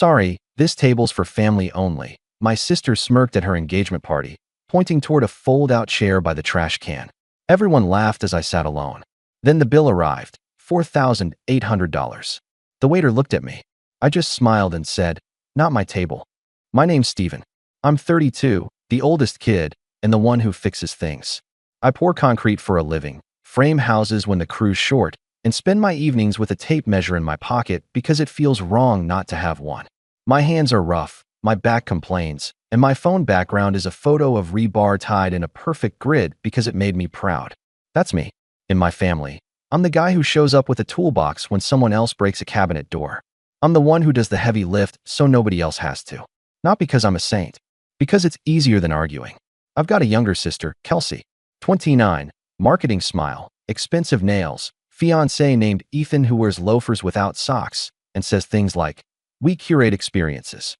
Sorry, this table's for family only. My sister smirked at her engagement party, pointing toward a fold-out chair by the trash can. Everyone laughed as I sat alone. Then the bill arrived, $4,800. The waiter looked at me. I just smiled and said, "Not my table. My name's Steven. I'm 32, the oldest kid, and the one who fixes things. I pour concrete for a living, frame houses when the crew's short, and spend my evenings with a tape measure in my pocket because it feels wrong not to have one. My hands are rough, my back complains, and my phone background is a photo of rebar tied in a perfect grid because it made me proud. That's me. In my family, I'm the guy who shows up with a toolbox when someone else breaks a cabinet door. I'm the one who does the heavy lift so nobody else has to. Not because I'm a saint, because it's easier than arguing. I've got a younger sister, Kelsey, 29, marketing smile, expensive nails, fiancé named Ethan who wears loafers without socks and says things like, "We curate experiences."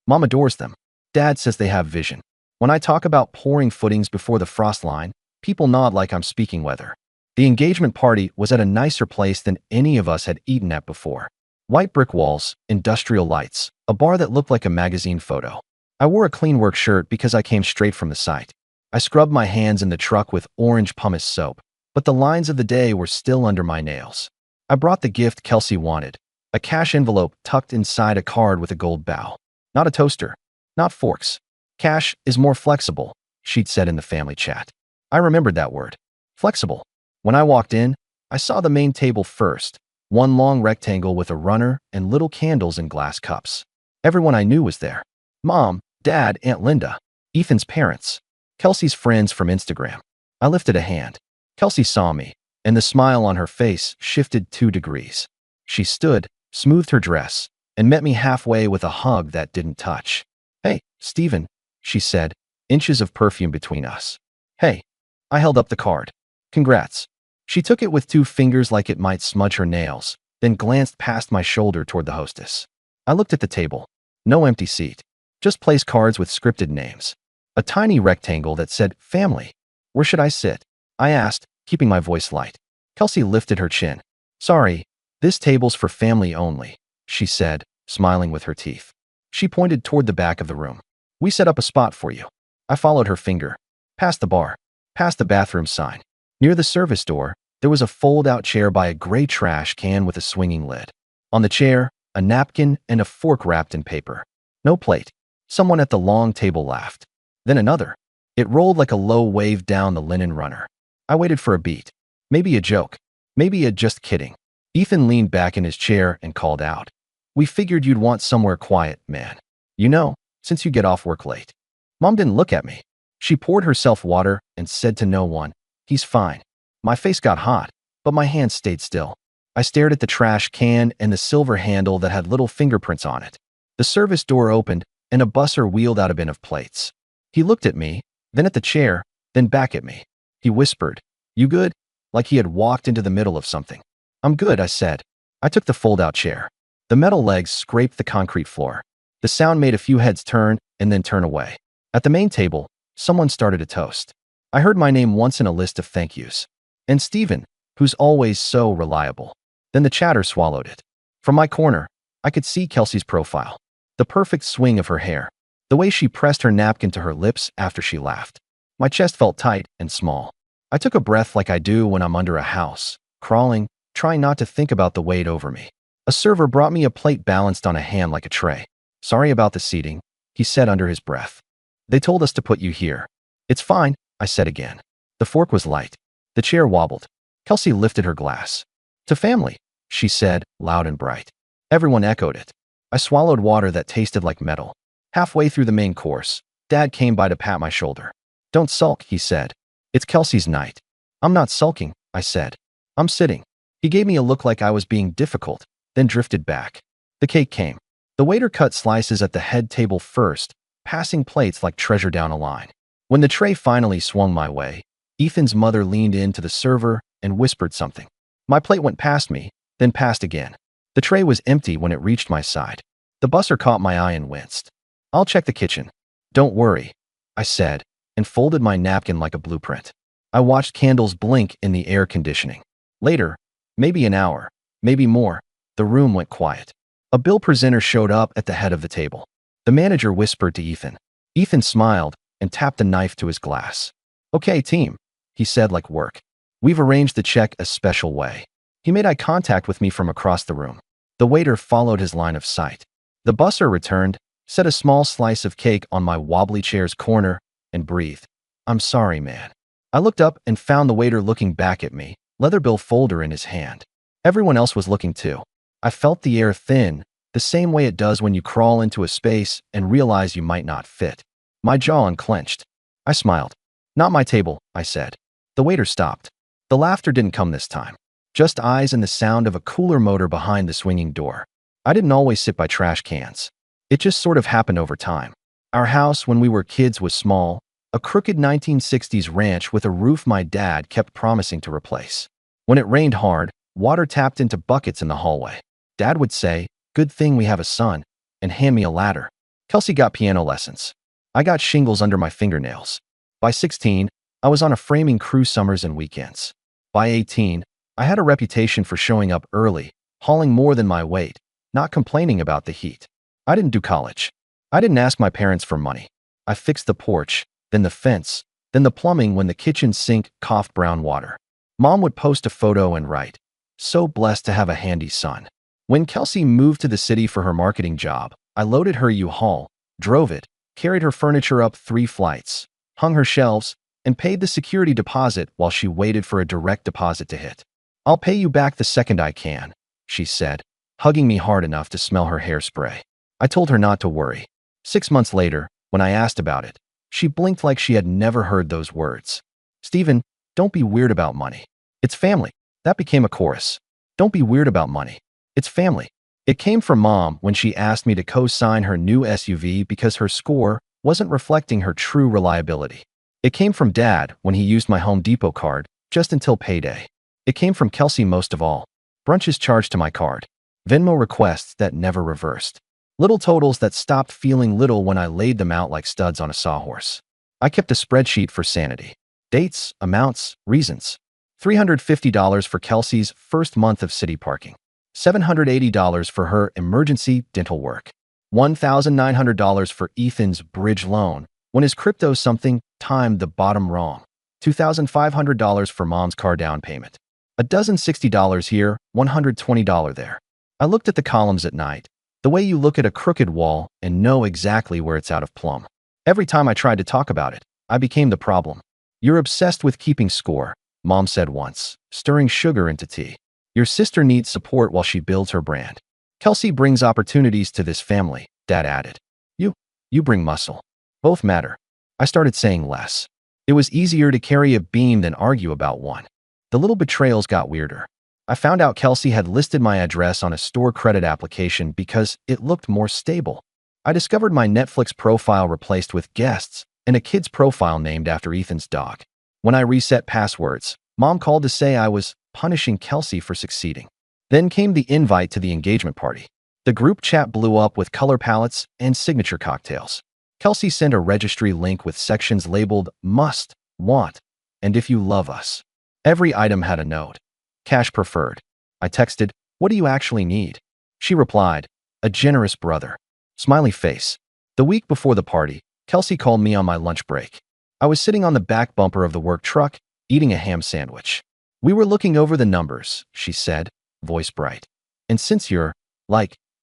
Mom adores them. Dad says they have vision. When I talk about pouring footings before the frost line, people nod like I'm speaking weather. The engagement party was at a nicer place than any of us had eaten at before. White brick walls, industrial lights, a bar that looked like a magazine photo. I wore a clean work shirt because I came straight from the site. I scrubbed my hands in the truck with orange pumice soap, but the lines of the day were still under my nails. I brought the gift Kelsey wanted, a cash envelope tucked inside a card with a gold bow. Not a toaster, not forks. Cash is more flexible, she'd said in the family chat. I remembered that word. Flexible. When I walked in, I saw the main table first, one long rectangle with a runner and little candles in glass cups. Everyone I knew was there. Mom, Dad, Aunt Linda, Ethan's parents, Kelsey's friends from Instagram. I lifted a hand. Kelsey saw me, and the smile on her face shifted 2 degrees. She stood, smoothed her dress, and met me halfway with a hug that didn't touch. "Hey, Steven," she said, inches of perfume between us. "Hey." I held up the card. "Congrats." She took it with 2 fingers like it might smudge her nails, then glanced past my shoulder toward the hostess. I looked at the table. No empty seat. Just place cards with scripted names. A tiny rectangle that said, "Family." "Where should I sit?" I asked, keeping my voice light. Kelsey lifted her chin. "Sorry, this table's for family only," she said, smiling with her teeth. She pointed toward the back of the room. "We set up a spot for you." I followed her finger. Past the bar. Past the bathroom sign. Near the service door, there was a fold-out chair by a gray trash can with a swinging lid. On the chair, a napkin and a fork wrapped in paper. No plate. Someone at the long table laughed. Then another. It rolled like a low wave down the linen runner. I waited for a beat. Maybe a joke. Maybe a just kidding. Ethan leaned back in his chair and called out, "We figured you'd want somewhere quiet, man. You know, since you get off work late." Mom didn't look at me. She poured herself water and said to no one, "He's fine." My face got hot, but my hands stayed still. I stared at the trash can and the silver handle that had little fingerprints on it. The service door opened, and a busser wheeled out a bin of plates. He looked at me, then at the chair, then back at me. He whispered, "You good?" like he had walked into the middle of something. "I'm good," I said. I took the fold-out chair. The metal legs scraped the concrete floor. The sound made a few heads turn and then turn away. At the main table, someone started a toast. I heard my name once in a list of thank yous. And Steven, who's always so reliable. Then the chatter swallowed it. From my corner, I could see Kelsey's profile. The perfect swing of her hair. The way she pressed her napkin to her lips after she laughed. My chest felt tight and small. I took a breath like I do when I'm under a house, crawling, trying not to think about the weight over me. A server brought me a plate balanced on a hand like a tray. "Sorry about the seating," he said under his breath. "They told us to put you here." "It's fine," I said again. The fork was light. The chair wobbled. Kelsey lifted her glass. "To family," she said, loud and bright. Everyone echoed it. I swallowed water that tasted like metal. Halfway through the main course, Dad came by to pat my shoulder. "Don't sulk," he said. "It's Kelsey's night." "I'm not sulking," I said. "I'm sitting." He gave me a look like I was being difficult, then drifted back. The cake came. The waiter cut slices at the head table first, passing plates like treasure down a line. When the tray finally swung my way, Ethan's mother leaned in to the server and whispered something. My plate went past me, then passed again. The tray was empty when it reached my side. The busser caught my eye and winced. "I'll check the kitchen." "Don't worry," I said, and folded my napkin like a blueprint. I watched candles blink in the air conditioning. Later, maybe an hour, maybe more, the room went quiet. A bill presenter showed up at the head of the table. The manager whispered to Ethan. Ethan smiled and tapped a knife to his glass. "Okay, team," he said like work. "We've arranged the check a special way." He made eye contact with me from across the room. The waiter followed his line of sight. The busser returned, set a small slice of cake on my wobbly chair's corner, and breathed. "I'm sorry, man." I looked up and found the waiter looking back at me, leather bill folder in his hand. Everyone else was looking too. I felt the air thin, the same way it does when you crawl into a space and realize you might not fit. My jaw unclenched. I smiled. "Not my table," I said. The waiter stopped. The laughter didn't come this time. Just eyes and the sound of a cooler motor behind the swinging door. I didn't always sit by trash cans. It just sort of happened over time. Our house when we were kids was small, a crooked 1960s ranch with a roof my dad kept promising to replace. When it rained hard, water tapped into buckets in the hallway. Dad would say, "Good thing we have a son," and hand me a ladder. Kelsey got piano lessons. I got shingles under my fingernails. By 16, I was on a framing crew summers and weekends. By 18, I had a reputation for showing up early, hauling more than my weight, not complaining about the heat. I didn't do college. I didn't ask my parents for money. I fixed the porch, then the fence, then the plumbing when the kitchen sink coughed brown water. Mom would post a photo and write, "So blessed to have a handy son." When Kelsey moved to the city for her marketing job, I loaded her U-Haul, drove it, carried her furniture up 3 flights, hung her shelves, and paid the security deposit while she waited for a direct deposit to hit. "I'll pay you back the second I can," she said, hugging me hard enough to smell her hairspray. I told her not to worry. 6 months later, when I asked about it, she blinked like she had never heard those words. "Stephen, don't be weird about money. It's family." That became a chorus. "Don't be weird about money. It's family." It came from Mom when she asked me to co-sign her new SUV because her score wasn't reflecting her true reliability. It came from Dad when he used my Home Depot card just until payday. It came from Kelsey most of all. Brunches charged to my card. Venmo requests that never reversed. Little totals that stopped feeling little when I laid them out like studs on a sawhorse. I kept a spreadsheet for sanity. Dates, amounts, reasons. $350 for Kelsey's first month of city parking. $780 for her emergency dental work. $1,900 for Ethan's bridge loan when his crypto something timed the bottom wrong. $2,500 for Mom's car down payment. A dozen $60 here, $120 there. I looked at the columns at night, the way you look at a crooked wall and know exactly where it's out of plumb. Every time I tried to talk about it, I became the problem. "You're obsessed with keeping score," Mom said once, stirring sugar into tea. "Your sister needs support while she builds her brand. Kelsey brings opportunities to this family," Dad added. You bring muscle. Both matter." I started saying less. It was easier to carry a beam than argue about one. The little betrayals got weirder. I found out Kelsey had listed my address on a store credit application because it looked more stable. I discovered my Netflix profile replaced with guests and a kid's profile named after Ethan's dog. When I reset passwords, Mom called to say I was punishing Kelsey for succeeding. Then came the invite to the engagement party. The group chat blew up with color palettes and signature cocktails. Kelsey sent a registry link with sections labeled must, want, and if you love us. Every item had a note. Cash preferred. I texted, "What do you actually need?" She replied, "A generous brother." Smiley face. The week before the party, Kelsey called me on my lunch break. I was sitting on the back bumper of the work truck, eating a ham sandwich. "We were looking over the numbers," she said, voice bright. "And since you're,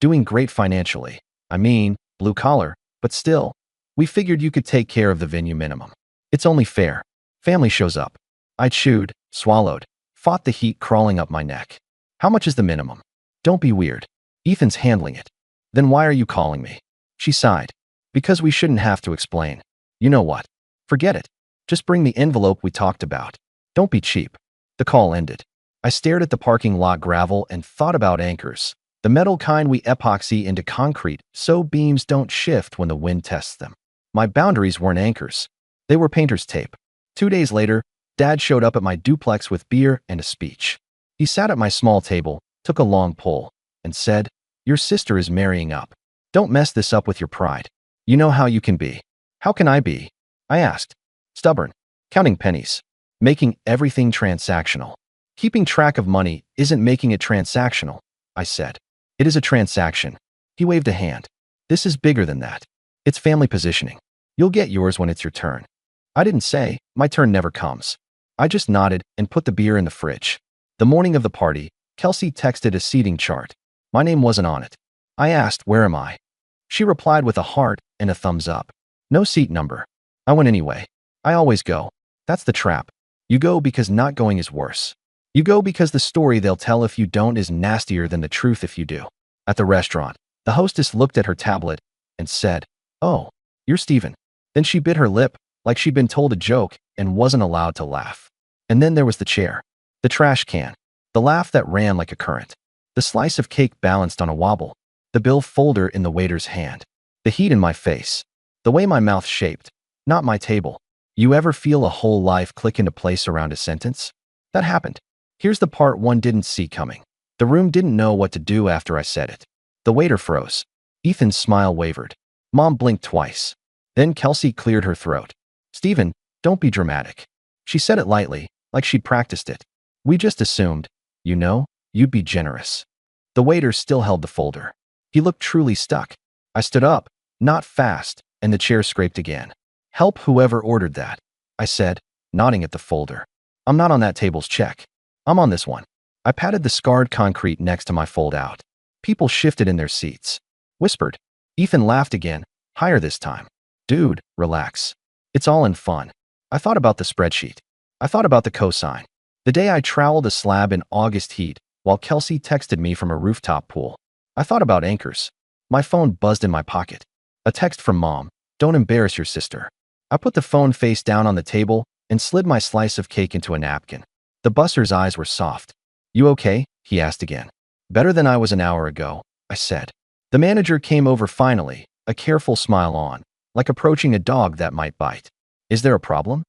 doing great financially, I mean, blue collar, but still, we figured you could take care of the venue minimum. It's only fair. Family shows up." I chewed, swallowed, fought the heat crawling up my neck. "How much is the minimum?" "Don't be weird. Ethan's handling it." "Then why are you calling me?" She sighed. "Because we shouldn't have to explain. You know what? Forget it. Just bring the envelope we talked about. Don't be cheap." The call ended. I stared at the parking lot gravel and thought about anchors, the metal kind we epoxy into concrete so beams don't shift when the wind tests them. My boundaries weren't anchors. They were painter's tape. 2 days later, Dad showed up at my duplex with beer and a speech. He sat at my small table, took a long pull, and said, "Your sister is marrying up. Don't mess this up with your pride. You know how you can be." "How can I be?" I asked. "Stubborn. Counting pennies. Making everything transactional." "Keeping track of money isn't making it transactional," I said. It is a transaction. He waved a hand. This is bigger than that. It's family positioning. You'll get yours when it's your turn. I didn't say, my turn never comes. I just nodded and put the beer in the fridge. The morning of the party, Kelsey texted a seating chart. My name wasn't on it. I asked, where am I? She replied with a heart and a thumbs up. No seat number. I went anyway. I always go. That's the trap. You go because not going is worse. You go because the story they'll tell if you don't is nastier than the truth if you do. At the restaurant, the hostess looked at her tablet and said, "Oh, you're Steven." Then she bit her lip like she'd been told a joke and wasn't allowed to laugh. And then there was the chair, the trash can, the laugh that ran like a current, the slice of cake balanced on a wobble, the bill folder in the waiter's hand, the heat in my face, the way my mouth shaped, not my table. You ever feel a whole life click into place around a sentence? That happened. Here's the part one didn't see coming. The room didn't know what to do after I said it. The waiter froze. Ethan's smile wavered. Mom blinked twice. Then Kelsey cleared her throat. "Steven, don't be dramatic." She said it lightly, like she'd practiced it. "We just assumed, you'd be generous." The waiter still held the folder. He looked truly stuck. I stood up, not fast, and the chair scraped again. "Help whoever ordered that," I said, nodding at the folder. "I'm not on that table's check. I'm on this one." I patted the scarred concrete next to my fold-out. People shifted in their seats. Whispered. Ethan laughed again, higher this time. "Dude, relax. It's all in fun." I thought about the spreadsheet. I thought about the cosign. The day I troweled a slab in August heat while Kelsey texted me from a rooftop pool. I thought about anchors. My phone buzzed in my pocket. A text from Mom. "Don't embarrass your sister." I put the phone face down on the table and slid my slice of cake into a napkin. The busser's eyes were soft. "You okay?" he asked again. "Better than I was an hour ago," I said. The manager came over finally, a careful smile on, like approaching a dog that might bite. "Is there a problem?"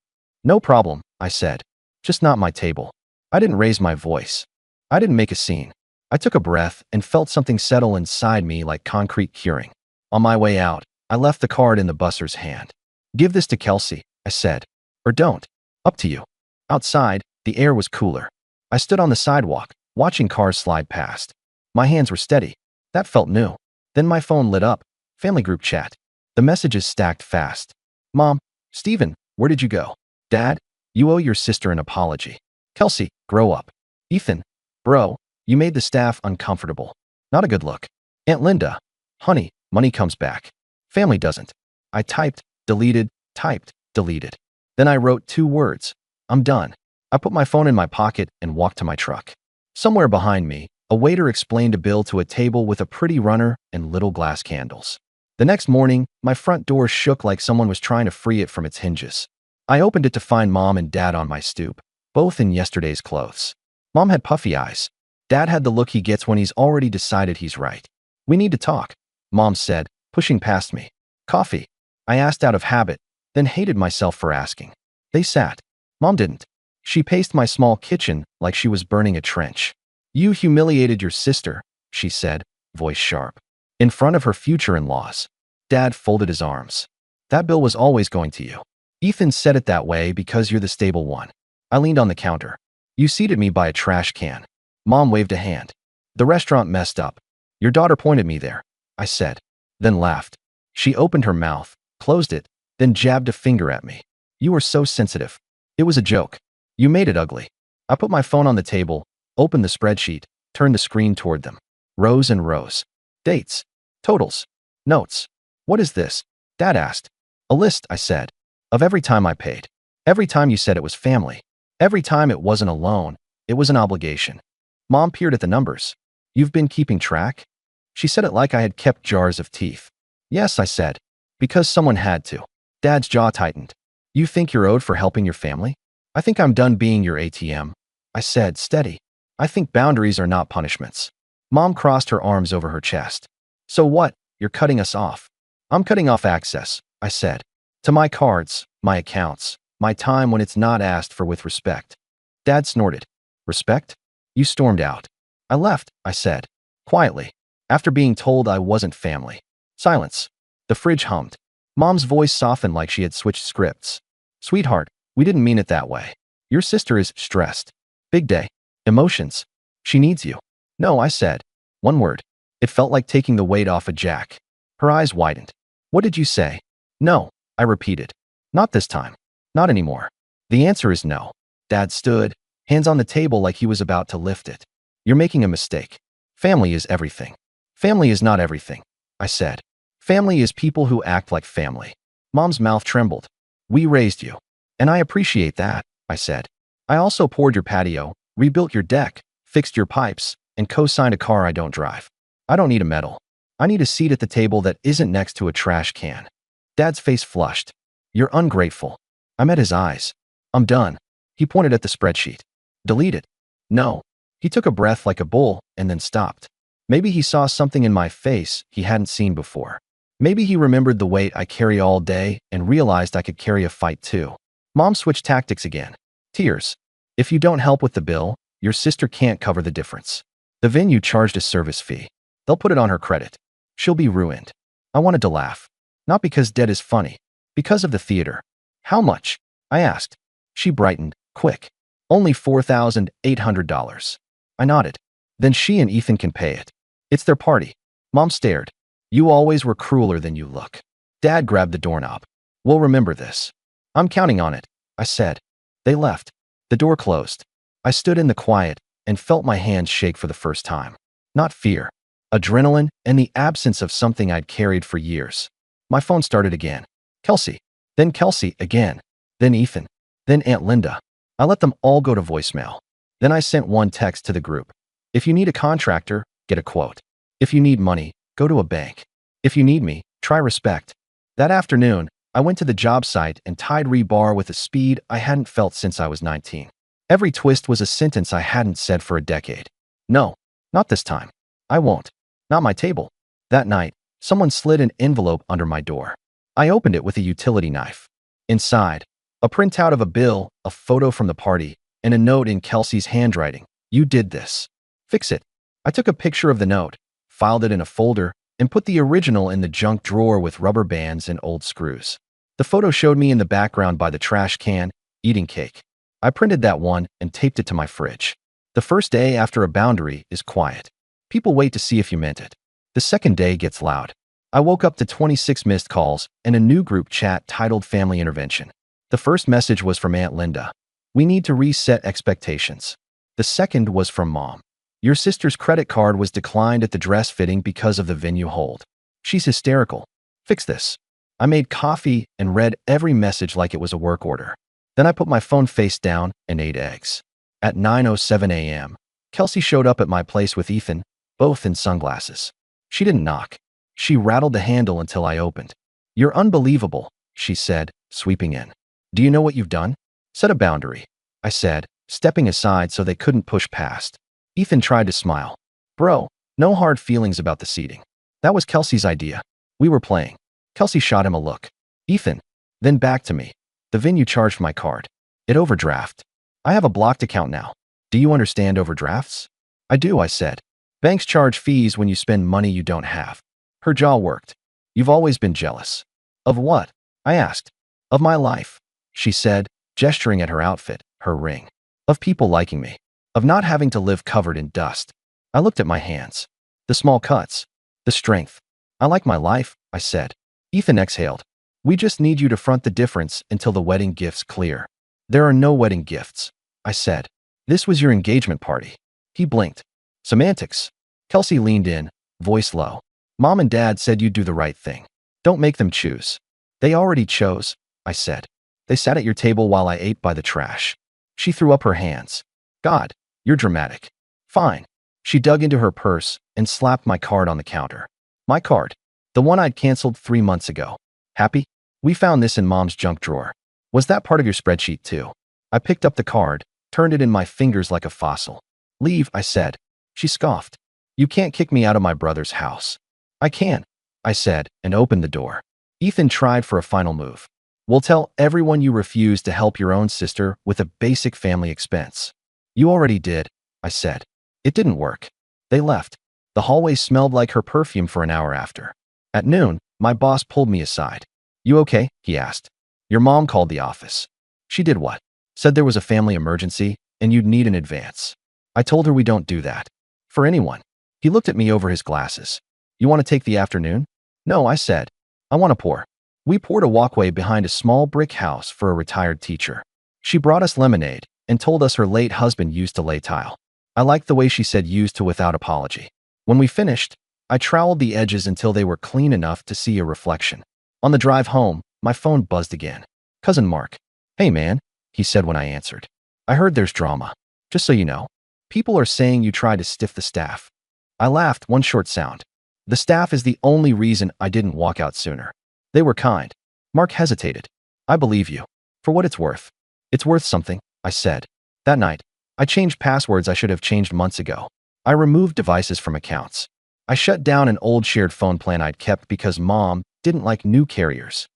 "No problem," I said. "Just not my table." I didn't raise my voice. I didn't make a scene. I took a breath and felt something settle inside me like concrete curing. On my way out, I left the card in the busser's hand. "Give this to Kelsey," I said. "Or don't. Up to you." Outside, the air was cooler. I stood on the sidewalk, watching cars slide past. My hands were steady. That felt new. Then my phone lit up. Family group chat. The messages stacked fast. "Mom, Steven, where did you go?" "Dad, you owe your sister an apology." "Kelsey, grow up." "Ethan, bro, you made the staff uncomfortable." "Not a good look." "Aunt Linda, honey, money comes back. Family doesn't." I typed, deleted, typed, deleted. Then I wrote 2 words. "I'm done." I put my phone in my pocket and walked to my truck. Somewhere behind me, a waiter explained a bill to a table with a pretty runner and little glass candles. The next morning, my front door shook like someone was trying to free it from its hinges. I opened it to find Mom and Dad on my stoop, both in yesterday's clothes. Mom had puffy eyes. Dad had the look he gets when he's already decided he's right. "We need to talk," Mom said, pushing past me. "Coffee?" I asked out of habit, then hated myself for asking. They sat. Mom didn't. She paced my small kitchen like she was burning a trench. "You humiliated your sister," she said, voice sharp, "in front of her future in-laws." Dad folded his arms. "That bill was always going to you. Ethan said it that way because you're the stable one." I leaned on the counter. "You seated me by a trash can." Mom waved a hand. "The restaurant messed up. Your daughter pointed me there," I said, then laughed. She opened her mouth, closed it, then jabbed a finger at me. "You were so sensitive." "It was a joke. You made it ugly." I put my phone on the table, opened the spreadsheet, turned the screen toward them. Rows and rows. Dates. Totals. Notes. "What is this?" Dad asked. "A list," I said, "of every time I paid. Every time you said it was family. Every time it wasn't a loan, it was an obligation." Mom peered at the numbers. "You've been keeping track?" She said it like I had kept jars of teeth. "Yes," I said, "because someone had to." Dad's jaw tightened. "You think you're owed for helping your family?" "I think I'm done being your ATM," I said, steady. "I think boundaries are not punishments." Mom crossed her arms over her chest. "So what? You're cutting us off." "I'm cutting off access," I said, "to my cards, my accounts, my time when it's not asked for with respect." Dad snorted. "Respect?" "You stormed out." "I left," I said, quietly, after being told I wasn't family. Silence. The fridge hummed. Mom's voice softened like she had switched scripts. "Sweetheart, we didn't mean it that way. Your sister is stressed. Big day. Emotions. She needs you." "No," I said. One word. It felt like taking the weight off of Jack. Her eyes widened. What did you say? No, I repeated. Not this time. Not anymore. The answer is no. Dad stood, hands on the table like he was about to lift it. You're making a mistake. Family is everything. Family is not everything, I said. Family is people who act like family. Mom's mouth trembled. We raised you. And I appreciate that, I said. I also poured your patio, rebuilt your deck, fixed your pipes, and co-signed a car I don't drive. I don't need a medal. I need a seat at the table that isn't next to a trash can. Dad's face flushed. You're ungrateful. I met his eyes. I'm done. He pointed at the spreadsheet. Delete it. No. He took a breath like a bull and then stopped. Maybe he saw something in my face he hadn't seen before. Maybe he remembered the weight I carry all day and realized I could carry a fight too. Mom switched tactics again. Tears. If you don't help with the bill, your sister can't cover the difference. The venue charged a service fee. They'll put it on her credit. She'll be ruined. I wanted to laugh. Not because debt is funny. Because of the theater. How much? I asked. She brightened. Quick. Only $4,800. I nodded. Then she and Ethan can pay it. It's their party. Mom stared. You always were crueler than you look. Dad grabbed the doorknob. We'll remember this. I'm counting on it, I said. They left. The door closed. I stood in the quiet and felt my hands shake for the first time. Not fear. Adrenaline and the absence of something I'd carried for years. My phone started again. Kelsey. Then Kelsey again. Then Ethan. Then Aunt Linda. I let them all go to voicemail. Then I sent one text to the group. If you need a contractor, get a quote. If you need money, go to a bank. If you need me, try respect. That afternoon, I went to the job site and tied rebar with a speed I hadn't felt since I was 19. Every twist was a sentence I hadn't said for a decade. No, not this time. I won't. Not my table. That night, someone slid an envelope under my door. I opened it with a utility knife. Inside, a printout of a bill, a photo from the party, and a note in Kelsey's handwriting. You did this. Fix it. I took a picture of the note, filed it in a folder, and put the original in the junk drawer with rubber bands and old screws. The photo showed me in the background by the trash can, eating cake. I printed that one and taped it to my fridge. The first day after a boundary is quiet. People wait to see if you meant it. The second day gets loud. I woke up to 26 missed calls and a new group chat titled Family Intervention. The first message was from Aunt Linda. We need to reset expectations. The second was from Mom. Your sister's credit card was declined at the dress fitting because of the venue hold. She's hysterical. Fix this. I made coffee and read every message like it was a work order. Then I put my phone face down and ate eggs. At 9:07 a.m., Kelsey showed up at my place with Ethan, both in sunglasses. She didn't knock. She rattled the handle until I opened. You're unbelievable, she said, sweeping in. Do you know what you've done? Set a boundary, I said, stepping aside so they couldn't push past. Ethan tried to smile. Bro, no hard feelings about the seating. That was Kelsey's idea. We were playing. Kelsey shot him a look. Ethan. Then back to me. The venue charged my card. It overdraft. I have a blocked account now. Do you understand overdrafts? I do, I said. Banks charge fees when you spend money you don't have. Her jaw worked. You've always been jealous. Of what? I asked. Of my life, she said, gesturing at her outfit, her ring. Of people liking me. Of not having to live covered in dust. I looked at my hands. The small cuts. The strength. I like my life, I said. Ethan exhaled. We just need you to front the difference until the wedding gifts clear. There are no wedding gifts, I said. This was your engagement party. He blinked. Semantics. Kelsey leaned in, voice low. Mom and Dad said you'd do the right thing. Don't make them choose. They already chose, I said. They sat at your table while I ate by the trash. She threw up her hands. God, you're dramatic. Fine. She dug into her purse and slapped my card on the counter. My card. The one I'd canceled 3 months ago. Happy? We found this in Mom's junk drawer. Was that part of your spreadsheet too? I picked up the card, turned it in my fingers like a fossil. Leave, I said. She scoffed. You can't kick me out of my brother's house. I can, I said, and opened the door. Ethan tried for a final move. We'll tell everyone you refused to help your own sister with a basic family expense. You already did, I said. It didn't work. They left. The hallway smelled like her perfume for an hour after. At noon, my boss pulled me aside. You okay? He asked. Your mom called the office. She did what? Said there was a family emergency and you'd need an advance. I told her we don't do that. For anyone. He looked at me over his glasses. You want to take the afternoon? No, I said. I want to pour. We poured a walkway behind a small brick house for a retired teacher. She brought us lemonade and told us her late husband used to lay tile. I liked the way she said used to without apology. When we finished, I troweled the edges until they were clean enough to see a reflection. On the drive home, my phone buzzed again. Cousin Mark. Hey man, he said when I answered. I heard there's drama. Just so you know, people are saying you tried to stiff the staff. I laughed, one short sound. The staff is the only reason I didn't walk out sooner. They were kind. Mark hesitated. I believe you. For what it's worth. It's worth something, I said. That night, I changed passwords I should have changed months ago. I removed devices from accounts. I shut down an old shared phone plan I'd kept because Mom didn't like new carriers.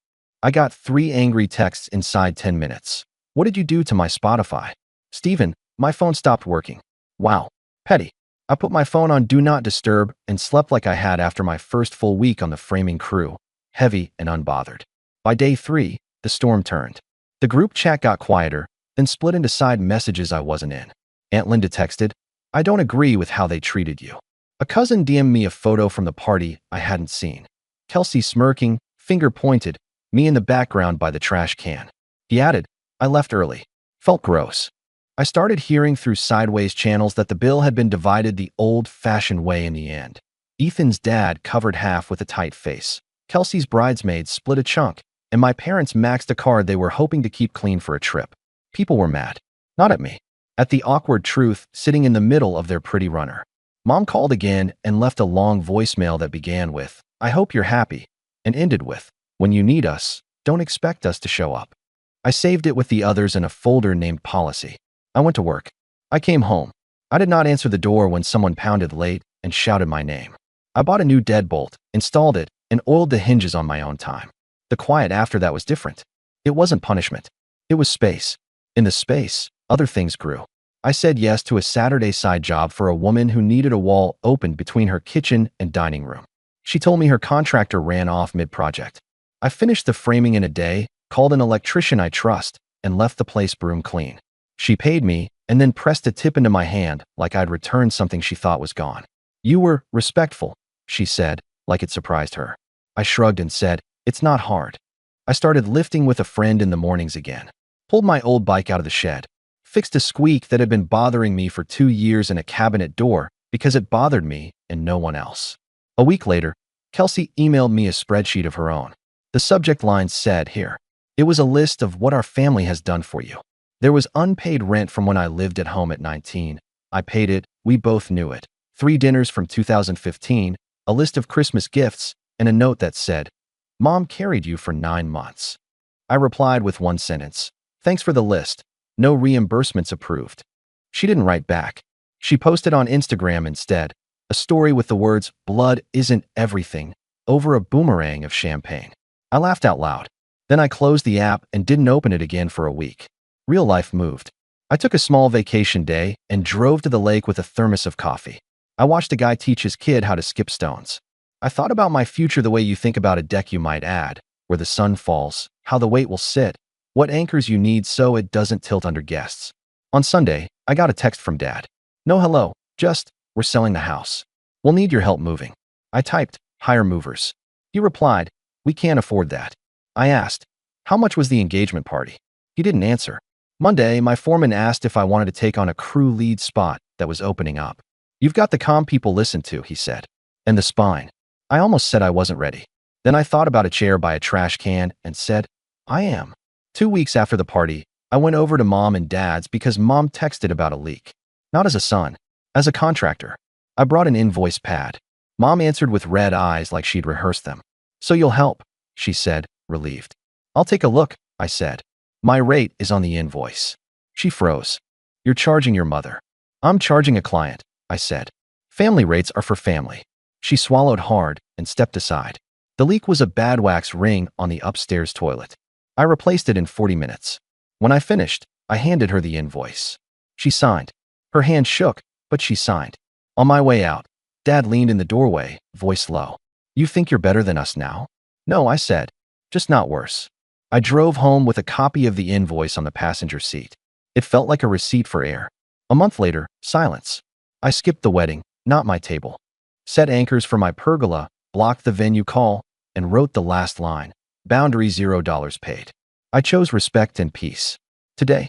I got 3 angry texts inside 10 minutes. What did you do to my Spotify? Steven, my phone stopped working. Wow. Petty. I put my phone on Do Not Disturb and slept like I had after my first full week on the framing crew, heavy and unbothered. By day 3, the storm turned. The group chat got quieter, then split into side messages I wasn't in. Aunt Linda texted, I don't agree with how they treated you. A cousin DM'd me a photo from the party I hadn't seen. Kelsey smirking, finger pointed, me in the background by the trash can. He added, I left early. Felt gross. I started hearing through sideways channels that the bill had been divided the old-fashioned way in the end. Ethan's dad covered half with a tight face. Kelsey's bridesmaids split a chunk, and my parents maxed a card they were hoping to keep clean for a trip. People were mad. Not at me. At the awkward truth sitting in the middle of their pretty runner. Mom called again and left a long voicemail that began with, I hope you're happy, and ended with, when you need us, don't expect us to show up. I saved it with the others in a folder named Policy. I went to work. I came home. I did not answer the door when someone pounded late and shouted my name. I bought a new deadbolt, installed it, and oiled the hinges on my own time. The quiet after that was different. It wasn't punishment. It was space. In the space, other things grew. I said yes to a Saturday side job for a woman who needed a wall opened between her kitchen and dining room. She told me her contractor ran off mid-project. I finished the framing in a day, called an electrician I trust, and left the place broom clean. She paid me and then pressed a tip into my hand like I'd returned something she thought was gone. You were respectful, she said, like it surprised her. I shrugged and said, it's not hard. I started lifting with a friend in the mornings again. Pulled my old bike out of the shed. Fixed a squeak that had been bothering me for 2 years in a cabinet door because it bothered me and no one else. A week later, Kelsey emailed me a spreadsheet of her own. The subject line said, here. It was a list of what our family has done for you. There was unpaid rent from when I lived at home at 19. I paid it, we both knew it. 3 dinners from 2015, a list of Christmas gifts, and a note that said, Mom carried you for 9 months. I replied with one sentence, thanks for the list. No reimbursements approved. She didn't write back. She posted on Instagram instead, a story with the words, blood isn't everything, over a boomerang of champagne. I laughed out loud. Then I closed the app and didn't open it again for a week. Real life moved. I took a small vacation day and drove to the lake with a thermos of coffee. I watched a guy teach his kid how to skip stones. I thought about my future the way you think about a deck you might add, where the sun falls, how the weight will sit, what anchors you need so it doesn't tilt under guests. On Sunday, I got a text from Dad. No hello, just, we're selling the house. We'll need your help moving. I typed, hire movers. He replied, we can't afford that. I asked, how much was the engagement party? He didn't answer. Monday, my foreman asked if I wanted to take on a crew lead spot that was opening up. You've got the calm people listen to, he said. And the spine. I almost said I wasn't ready. Then I thought about a chair by a trash can and said, I am. 2 weeks after the party, I went over to Mom and Dad's because Mom texted about a leak. Not as a son, as a contractor. I brought an invoice pad. Mom answered with red eyes like she'd rehearsed them. So you'll help, she said, relieved. I'll take a look, I said. My rate is on the invoice. She froze. You're charging your mother. I'm charging a client, I said. Family rates are for family. She swallowed hard and stepped aside. The leak was a bad wax ring on the upstairs toilet. I replaced it in 40 minutes. When I finished, I handed her the invoice. She signed. Her hand shook, but she signed. On my way out, Dad leaned in the doorway, voice low. You think you're better than us now? No, I said. Just not worse. I drove home with a copy of the invoice on the passenger seat. It felt like a receipt for air. A month later, silence. I skipped the wedding, not my table. set anchors for my pergola, blocked the venue call, and wrote the last line. Boundary $0 paid. I chose respect and peace. Today,